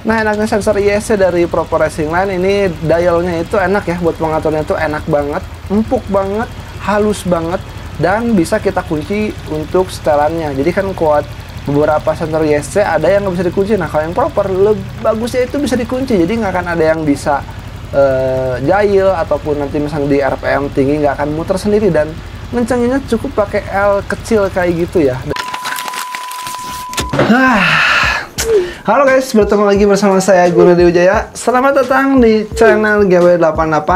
Nah, enaknya sensor ISC dari Proper Racing Line ini, dialnya itu enak ya, buat pengaturnya itu enak banget, empuk banget, halus banget, dan bisa kita kunci untuk setelannya. Jadi kan kuat beberapa sensor ISC ada yang nggak bisa dikunci. Nah, kalau yang Proper bagusnya itu bisa dikunci, jadi nggak akan ada yang bisa jahil, ataupun nanti misalnya di RPM tinggi nggak akan muter sendiri, dan ngencenginnya cukup pakai L kecil kayak gitu ya. Halo guys, bertemu lagi bersama saya Guru Adi Wijaya. Selamat datang di channel GW88.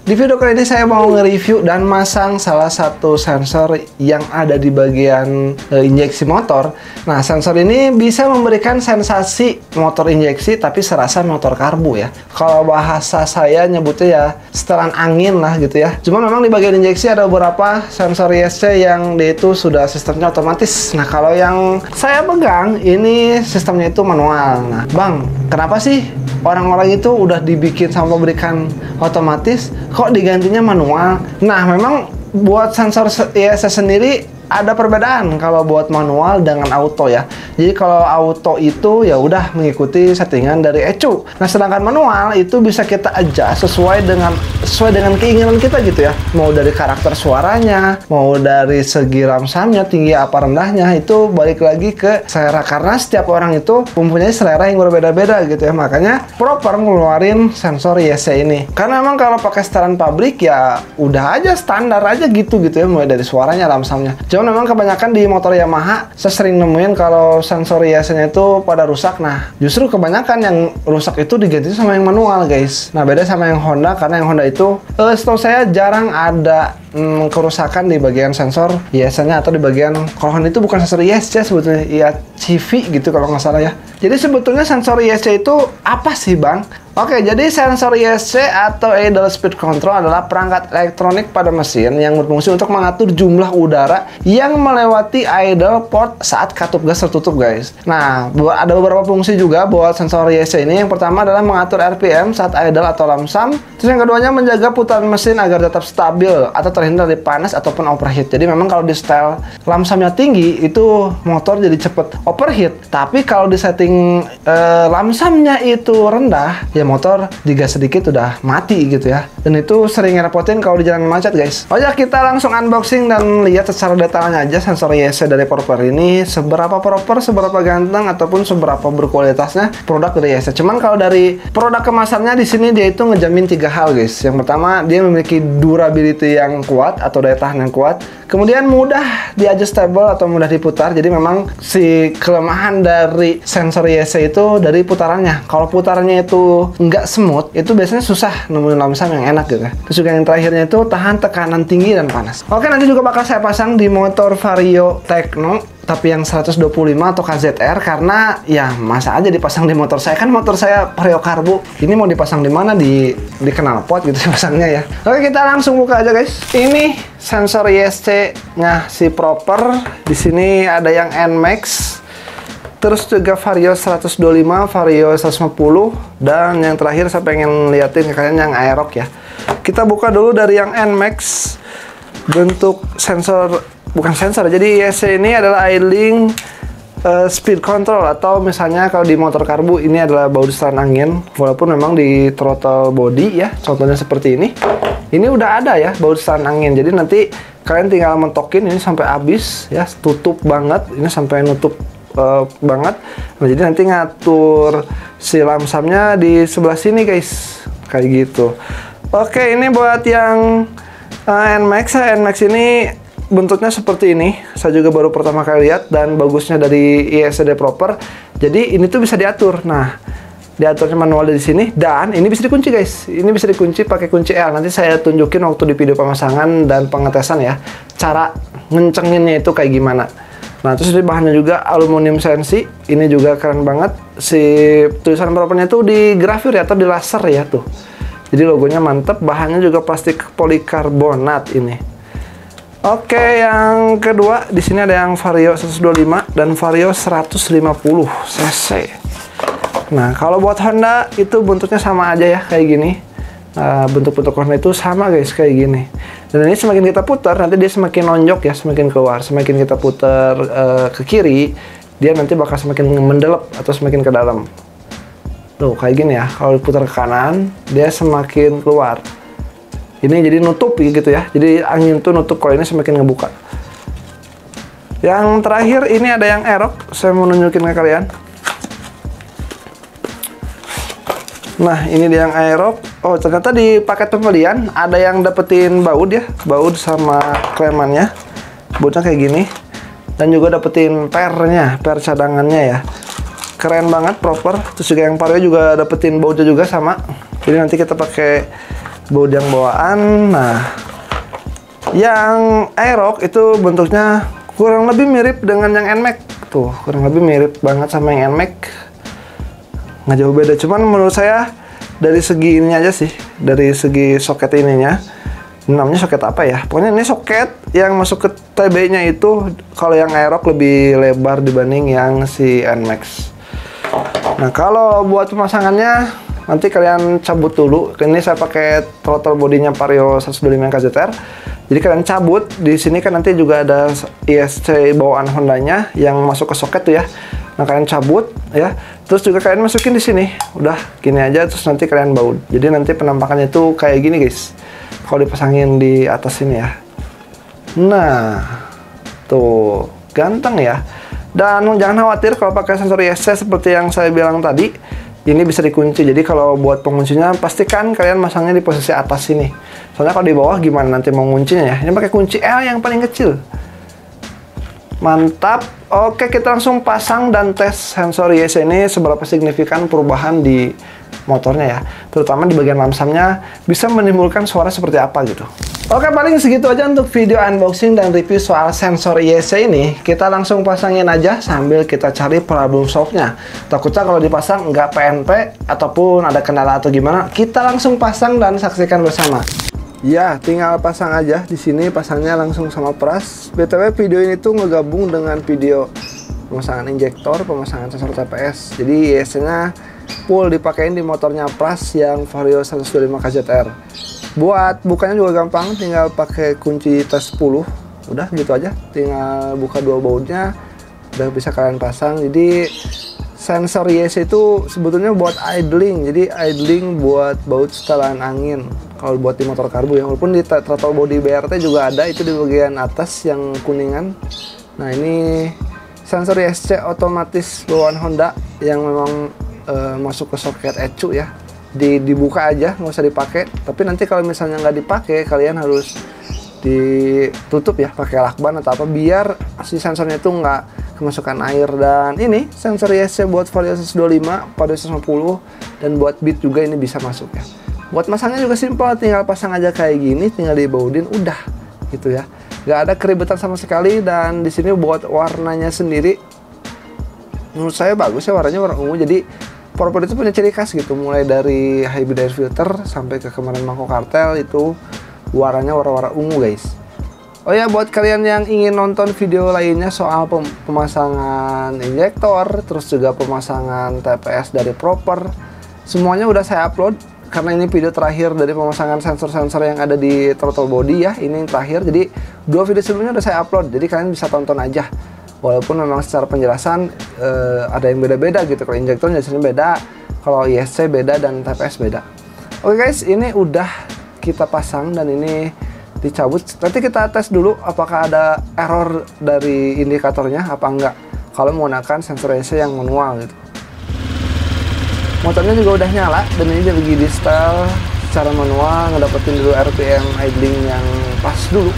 Di video kali ini saya mau nge-review dan masang salah satu sensor yang ada di bagian injeksi motor. Nah, sensor ini bisa memberikan sensasi motor injeksi tapi serasa motor karbu ya. Kalau bahasa saya nyebutnya ya setelan angin lah gitu ya. Cuma memang di bagian injeksi ada beberapa sensor ISC yang dia itu sudah sistemnya otomatis. Nah, kalau yang saya pegang ini sistemnya itu manual. Nah, Bang, kenapa sih orang-orang itu udah dibikin sama pabrikan otomatis, kok digantinya manual? Nah, memang buat sensor ISC sendiri ada perbedaan kalau buat manual dengan auto ya. Jadi kalau auto itu ya udah mengikuti settingan dari ECU. Nah, sedangkan manual itu bisa kita adjust sesuai dengan keinginan kita gitu ya. Mau dari karakter suaranya, mau dari segi lamsamnya, tinggi apa rendahnya, itu balik lagi ke selera, karena setiap orang itu mempunyai selera yang berbeda-beda gitu ya. Makanya Proper ngeluarin sensor ISC ini. Karena memang kalau pakai setelan pabrik ya udah aja standar aja gitu ya, mulai dari suaranya, lamsamnya. Cuman memang kebanyakan di motor Yamaha saya sering nemuin kalau sensor ISC-nya itu pada rusak. Nah, justru kebanyakan yang rusak itu diganti sama yang manual guys. Nah, beda sama yang Honda, karena yang Honda itu setahu saya jarang ada kerusakan di bagian sensor ISC-nya, atau di bagian, kalau Honda itu bukan sensor ISC sebetulnya, ya CV gitu kalau nggak salah ya. Jadi sebetulnya sensor ISC itu apa sih Bang? Oke, jadi sensor ISC atau idle speed control adalah perangkat elektronik pada mesin yang berfungsi untuk mengatur jumlah udara yang melewati idle port saat katup gas tertutup guys. Nah, ada beberapa fungsi juga buat sensor ISC ini. Yang pertama adalah mengatur RPM saat idle atau lamsam. Terus yang keduanya menjaga putaran mesin agar tetap stabil atau terhindar dari panas ataupun overheat. Jadi memang kalau di style lamsamnya tinggi itu motor jadi cepet overheat. Tapi kalau di setting lamsamnya itu rendah, ya motor digas sedikit udah mati gitu ya. Dan itu sering ngerepotin kalau di jalan macet guys. Oh ya, kita langsung unboxing dan lihat secara detailnya aja sensor ISC dari Proper ini, seberapa proper, seberapa ganteng, ataupun seberapa berkualitasnya produk dari ISC. Cuman kalau dari produk kemasannya di sini dia itu ngejamin 3 hal guys. Yang pertama, dia memiliki durability yang kuat atau daya tahan yang kuat. Kemudian mudah di-adjustable atau mudah diputar. Jadi memang si kelemahan dari sensor ISC itu dari putarannya. Kalau putarannya itu nggak smooth, itu biasanya susah nemuin lamsam yang enak gitu ya. Terus juga yang terakhirnya itu tahan tekanan tinggi dan panas. Oke, nanti juga bakal saya pasang di motor Vario Tekno, tapi yang 125 atau KZR, karena ya masa aja dipasang di motor saya, kan motor saya Vario Karbu. Ini mau dipasang di mana, di knalpot gitu pasangnya ya. Oke, kita langsung buka aja guys. Ini sensor ISC-nya si Proper. Di sini ada yang NMAX. Terus juga Vario 125, Vario 150, dan yang terakhir saya pengen liatin kayaknya yang Aerox ya. Kita buka dulu dari yang NMAX. Bentuk sensor, bukan sensor, jadi ISC ini adalah idling speed control, atau misalnya kalau di motor karbu ini adalah baut setelan angin. Walaupun memang di throttle body ya, contohnya seperti ini. Ini udah ada ya baut setelan angin. Jadi nanti kalian tinggal mentokin ini sampai habis ya, tutup banget. Ini sampai nutup banget. Nah, jadi nanti ngatur si lamsamnya di sebelah sini guys, kayak gitu. Oke, ini buat yang NMAX. NMAX ini bentuknya seperti ini. Saya juga baru pertama kali lihat, dan bagusnya dari ISC Proper. Jadi ini tuh bisa diatur. Nah, diaturnya manual di sini, dan ini bisa dikunci guys. Ini bisa dikunci pakai kunci L. Nanti saya tunjukin waktu di video pemasangan dan pengetesan ya, cara ngencenginnya itu kayak gimana. Nah, terus di bahannya juga aluminium sensi. Ini juga keren banget. Si tulisan Propernya tuh di grafir ya, atau di laser ya tuh. Jadi logonya mantep. Bahannya juga plastik polikarbonat ini. Oke, yang kedua di sini ada yang Vario 125 dan Vario 150 cc. Nah, kalau buat Honda itu bentuknya sama aja ya, kayak gini. Bentuk-bentuk Honda itu sama guys, kayak gini. Dan ini semakin kita putar, nanti dia semakin nonjok ya, semakin keluar. Semakin kita putar ke kiri, dia nanti bakal semakin mendelep atau semakin ke dalam. Tuh kayak gini ya, kalau diputar ke kanan dia semakin keluar. Ini jadi nutup gitu ya, jadi angin tuh nutup, kalau ini semakin ngebuka. Yang terakhir ini ada yang Aerox, saya mau nunjukin ke kalian. Nah ini dia yang Aerox. Oh ternyata di paket pembelian ada yang dapetin baut ya, baut sama klemannya, bautnya kayak gini, dan juga dapetin pernya, per cadangannya ya. Keren banget, proper. Terus juga yang Vario juga dapetin bautnya juga sama. Jadi nanti kita pakai baut yang bawaan. Nah, yang Aerox itu bentuknya kurang lebih mirip dengan yang NMAX. Tuh, kurang lebih mirip banget sama yang NMAX. Nggak jauh beda. Cuman menurut saya dari segi ini aja sih, dari segi soket ininya. Namanya soket apa ya? Pokoknya ini soket yang masuk ke TB-nya itu kalau yang Aerox lebih lebar dibanding yang si NMAX. Nah kalau buat pemasangannya nanti kalian cabut dulu. Ini saya pakai throttle bodinya Vario 125 KZR. Jadi kalian cabut. Di sini kan nanti juga ada ISC bawaan Hondanya yang masuk ke soket tuh ya. Nah kalian cabut ya. Terus juga kalian masukin di sini. Udah gini aja. Terus nanti kalian baut. Jadi nanti penampakannya tuh kayak gini guys. Kalau dipasangin di atas sini ya. Nah tuh ganteng ya. Dan jangan khawatir kalau pakai sensor ISC seperti yang saya bilang tadi, ini bisa dikunci. Jadi kalau buat penguncinya pastikan kalian masangnya di posisi atas sini. Soalnya kalau di bawah gimana nanti mau nguncinya ya? Ini pakai kunci L yang paling kecil. Mantap. Oke, kita langsung pasang dan tes sensor ISC ini seberapa signifikan perubahan di motornya ya. Terutama di bagian lamsamnya bisa menimbulkan suara seperti apa gitu. Oke, paling segitu aja untuk video unboxing dan review soal sensor ISC ini. Kita langsung pasangin aja sambil kita cari problem solve-nya. Takutnya kalau dipasang nggak PNP ataupun ada kendala atau gimana, kita langsung pasang dan saksikan bersama. Ya, tinggal pasang aja. Di sini pasangnya langsung sama pras. BTW video ini tuh ngegabung dengan video pemasangan injektor, pemasangan sensor TPS. Jadi ISC-nya full dipakein di motornya pras yang Vario 125 KZR. Buat bukanya juga gampang, tinggal pakai kunci T10. Udah gitu aja, tinggal buka dua bautnya, udah bisa kalian pasang. Jadi sensor ISC itu sebetulnya buat idling. Jadi idling buat baut setelan angin. Kalau buat di motor karbu ya, walaupun di throttle body BRT juga ada, itu di bagian atas yang kuningan. Nah ini sensor ISC otomatis bawaan Honda yang memang masuk ke soket ECU ya. Dibuka aja, nggak usah dipakai. Tapi nanti kalau misalnya nggak dipakai, kalian harus ditutup ya pakai lakban atau apa, biar si sensornya itu nggak kemasukan air. Dan ini sensor ISC buat Vario 125, Vario 150, dan buat Beat juga ini bisa masuk ya. Buat masangnya juga simpel, tinggal pasang aja kayak gini, tinggal dibaudin, udah gitu ya. Nggak ada keribetan sama sekali. Dan di sini buat warnanya sendiri, menurut saya bagus ya, warnanya warna ungu. Jadi Proper itu punya ciri khas gitu, mulai dari hybrid air filter sampai ke kemarin Mako Kartel itu warnanya warna-warna ungu guys. Oh ya, buat kalian yang ingin nonton video lainnya soal pemasangan injektor, terus juga pemasangan TPS dari Proper, semuanya udah saya upload. Karena ini video terakhir dari pemasangan sensor-sensor yang ada di throttle body ya, ini yang terakhir. Jadi dua video sebelumnya udah saya upload, jadi kalian bisa tonton aja. Walaupun memang secara penjelasan ada yang beda-beda gitu. Kalau injektor jelasnya beda, kalau ISC beda, dan TPS beda. Oke guys, ini udah kita pasang dan ini dicabut. Nanti kita tes dulu apakah ada error dari indikatornya apa enggak kalau menggunakan sensor ISC yang manual gitu. Motornya juga udah nyala dan ini dia lagi di setel secara manual, ngedapetin dulu RPM idling yang pas dulu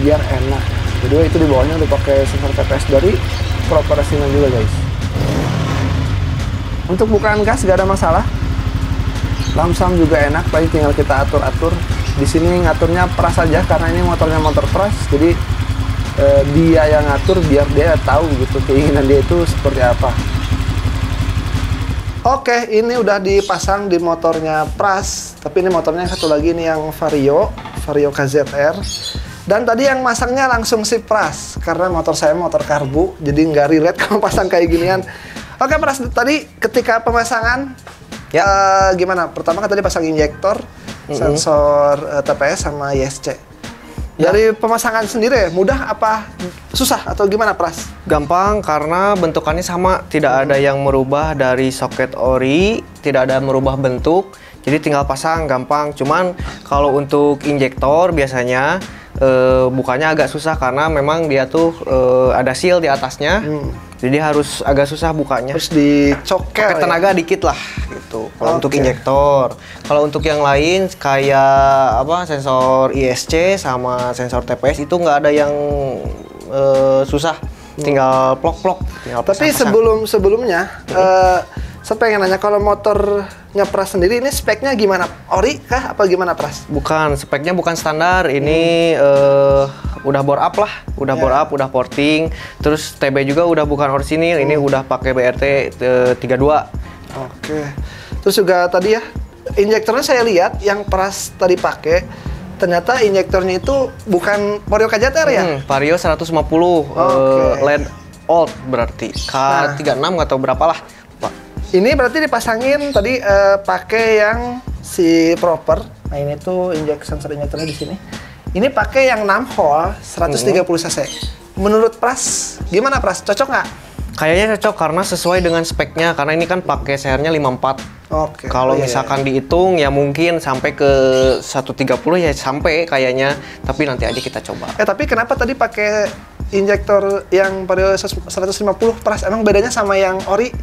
biar enak. Kedua itu di bawahnya udah pakai sensor TPS dari Proper Racing juga guys. Untuk bukaan gas gak ada masalah. Lamsam juga enak, paling tinggal kita atur-atur. Di sini ngaturnya pras aja karena ini motornya motor pras. Jadi dia yang ngatur biar dia tahu gitu keinginan dia itu seperti apa. Oke, ini udah dipasang di motornya pras. Tapi ini motornya satu lagi nih yang Vario KZR. Dan tadi yang masangnya langsung si pras, karena motor saya motor karbu, jadi nggak relate kalau pasang kayak ginian. Oke pras, tadi ketika pemasangan ya gimana? Pertama kan tadi pasang injektor, sensor TPS sama ISC. Dari pemasangan sendiri mudah apa susah atau gimana Pras? Gampang karena bentukannya sama, tidak ada yang merubah dari soket ori, tidak ada merubah bentuk. Jadi tinggal pasang gampang. Cuman kalau untuk injektor biasanya bukanya agak susah karena memang dia tuh ada seal di atasnya. Jadi harus agak susah bukanya. Terus dicokel. Pakai tenaga dikit lah gitu. Kalau untuk injektor. Kalau untuk yang lain kayak apa sensor ISC sama sensor TPS itu nggak ada yang susah. Tinggal plok-plok. Tapi sebelumnya saya pengen nanya, kalau motornya Pras sendiri ini speknya gimana? Ori kah apa gimana Pras? Bukan, speknya bukan standar. Ini udah bore up lah, udah bore up, udah porting. Terus TB juga udah bukan orisinil, ini udah pakai BRT 32. Oke. Terus juga tadi ya, injektornya saya lihat yang Pras tadi pakai, ternyata injektornya itu bukan Vario KZR ya? Vario 150, LED old berarti. K36 atau berapa lah. Ini berarti dipasangin tadi pakai yang si proper. Nah ini tuh sensor injektornya di sini. Ini pakai yang 6 hole 130 cc. Menurut Pras, gimana Pras? Cocok nggak? Kayaknya cocok karena sesuai dengan speknya. Karena ini kan pakai sernya 54. Oke. Kalau misalkan dihitung ya mungkin sampai ke 130 ya sampai kayaknya. Tapi nanti aja kita coba. Tapi kenapa tadi pakai injektor yang Vario 150 Pras? Emang bedanya sama yang ori?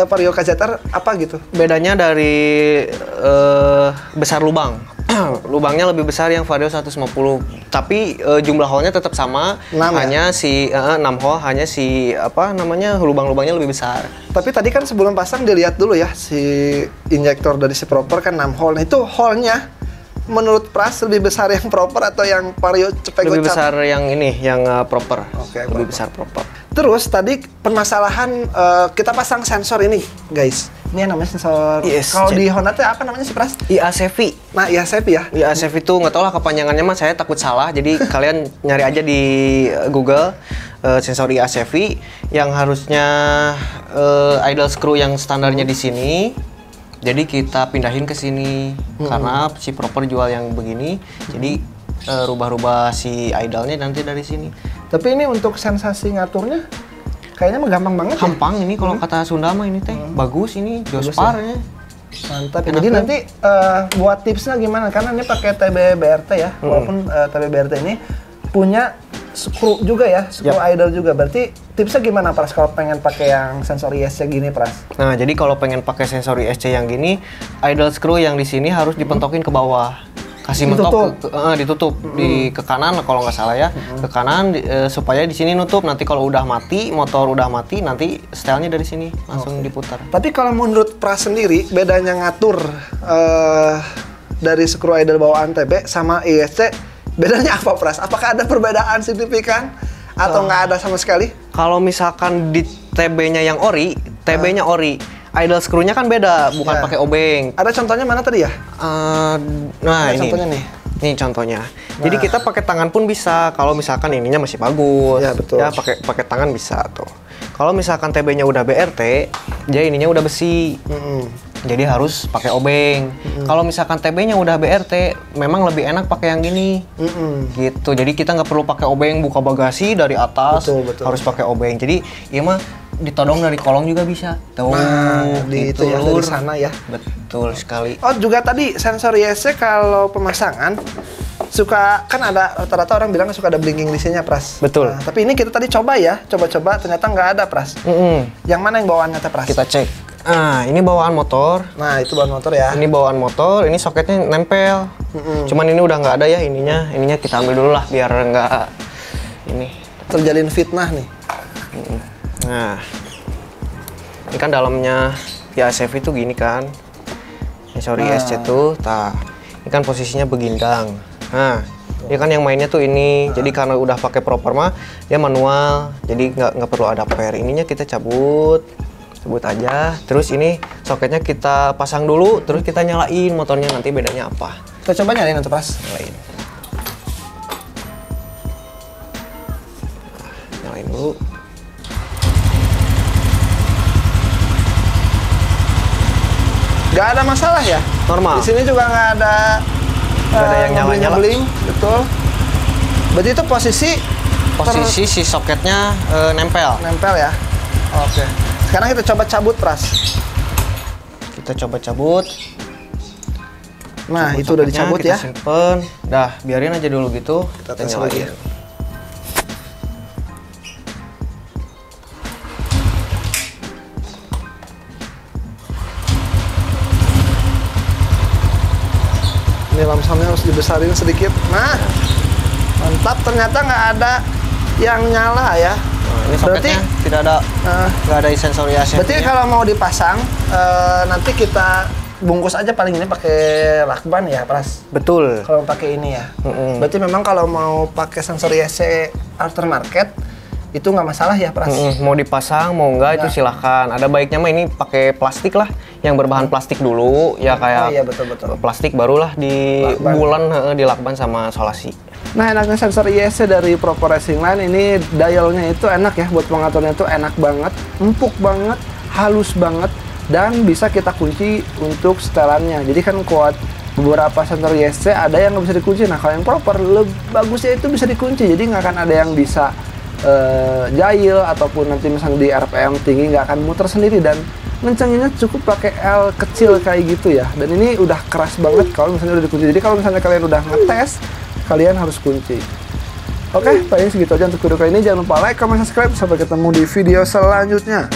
Vario KZR apa gitu? Bedanya dari besar lubang. Lubangnya lebih besar yang Vario 150. Tapi jumlah hole-nya tetap sama. 6 hanya si 6 hole, hanya si apa namanya lubang-lubangnya lebih besar. Tapi tadi kan sebelum pasang dilihat dulu ya si injektor dari si proper kan 6 hole. Nah, itu hole-nya menurut Pras lebih besar yang proper atau yang Vario cepet Lebih besar yang ini, yang proper. Oke, lebih besar proper. Terus tadi permasalahan kita pasang sensor ini, guys. Ini yang namanya sensor. Kalau di Honda tuh apa namanya sih, Pras? IACV. Nah, IACV ya. IACV itu nggak tahu lah kepanjangannya, mas. Saya takut salah. Jadi kalian nyari aja di Google sensor IACV yang harusnya idle screw yang standarnya di sini. Jadi kita pindahin ke sini karena si proper jual yang begini. Jadi rubah-rubah si idle-nya nanti dari sini. Tapi ini untuk sensasi ngaturnya kayaknya mah gampang banget. Gampang ini kalau kata Sunda mah ini teh. Bagus ini Jospar-nya. Mantap. Jadi nanti buat tipsnya gimana? Karena ini pakai TB BRT ya. Walaupun TB BRT ini punya screw juga ya, screw idle juga. Berarti tipsnya gimana Pras kalau pengen pakai yang sensor ISC gini Pras? Nah, jadi kalau pengen pakai sensor ISC yang gini, idle screw yang di sini harus dipentokin ke bawah. Kasih mentok ditutup ke kanan kalau nggak salah ya, ke kanan supaya di sini nutup. Nanti kalau udah mati, motor udah mati, nanti setelnya dari sini langsung diputar. Tapi kalau menurut Pras sendiri bedanya ngatur dari screw idle bawaan TB sama ISC, bedanya apa Pras? Apakah ada perbedaan signifikan atau nggak ada sama sekali? Kalau misalkan di TB-nya yang ori, TB-nya ori, idle screw-nya kan beda, bukan pakai obeng. Ada contohnya mana tadi ya? Nah ini contohnya nih. Ini contohnya. Jadi kita pakai tangan pun bisa. Kalau misalkan ininya masih bagus, ya betul. Ya pakai tangan bisa tuh. Kalau misalkan TB-nya udah BRT, dia ininya udah besi. Jadi harus pakai obeng. Kalau misalkan TB-nya udah BRT, memang lebih enak pakai yang gini. Gitu. Jadi kita nggak perlu pakai obeng buka bagasi dari atas. Betul. Harus pakai obeng. Jadi iya mah ditodong dari kolong juga bisa. Tuh, di itu ya, dari sana ya. Betul sekali. Oh, juga tadi sensor ISC kalau pemasangan suka kan ada rata-rata orang bilang suka ada blinking di sininya Pras. Betul. Nah, tapi ini kita tadi coba ternyata nggak ada Pras. Yang mana yang bawaannya teh Pras? Kita cek. Ah, ini bawaan motor. Nah, itu bawaan motor ya. Ini bawaan motor, ini soketnya nempel. Cuman ini udah nggak ada ya ininya. Ininya kita ambil dulu lah biar nggak ini terjalin fitnah nih. Nah, ini kan dalamnya IACV itu gini kan. Sorry ISC tuh, ini kan posisinya begindang. Nah, ini kan yang mainnya tuh ini. Jadi karena udah pakai proper mah, dia manual. Jadi nggak perlu adapter. Ininya kita cabut aja. Terus ini soketnya kita pasang dulu, terus kita nyalain motornya, nanti bedanya apa. Kita coba nyalain untuk Pras. Nyalain dulu. Nggak ada masalah ya? Normal. Di sini juga nggak ada yang nyala-nyala. Betul. Berarti itu posisi si soketnya nempel. Nempel ya. Oke. Sekarang kita coba cabut, Pras. Kita coba cabut. Nah, Cabut itu udah soketnya, dicabut ya. kita simpen. Dah, biarin aja dulu gitu. Kita tes lagi. Ini lamsamnya harus dibesarin sedikit. Nah, mantap. Ternyata nggak ada yang nyala ya. Nah, ini soketnya tidak ada, nggak ada sensor IACF. Berarti kalau mau dipasang, nanti kita bungkus aja paling ini pakai lakban ya, Pras. Betul. Kalau pakai ini ya. Berarti memang kalau mau pakai sensor IAC aftermarket itu nggak masalah ya, Pras. Mau dipasang, mau enggak itu silahkan. Ada baiknya mah ini pakai plastik lah, yang berbahan plastik dulu, ya kayak iya, betul. plastik barulah di bulan dilakban sama solasi. Nah, enaknya sensor IAC dari Proper Racing Line ini dialnya itu enak ya, buat pengaturnya itu enak banget, empuk banget, halus banget, dan bisa kita kunci untuk setelannya. Jadi kan kuat beberapa sensor IAC ada yang nggak bisa dikunci. Nah, kalau yang Proper bagusnya itu bisa dikunci, jadi nggak akan ada yang bisa jahil ataupun nanti misalnya di RPM tinggi nggak akan muter sendiri, dan ngencenginnya cukup pakai L kecil kayak gitu ya. Dan ini udah keras banget kalau misalnya udah dikunci. Jadi kalau misalnya kalian udah ngetes, kalian harus kunci. Oke, paling segitu aja untuk video kali ini. Jangan lupa like, comment, subscribe. Sampai ketemu di video selanjutnya.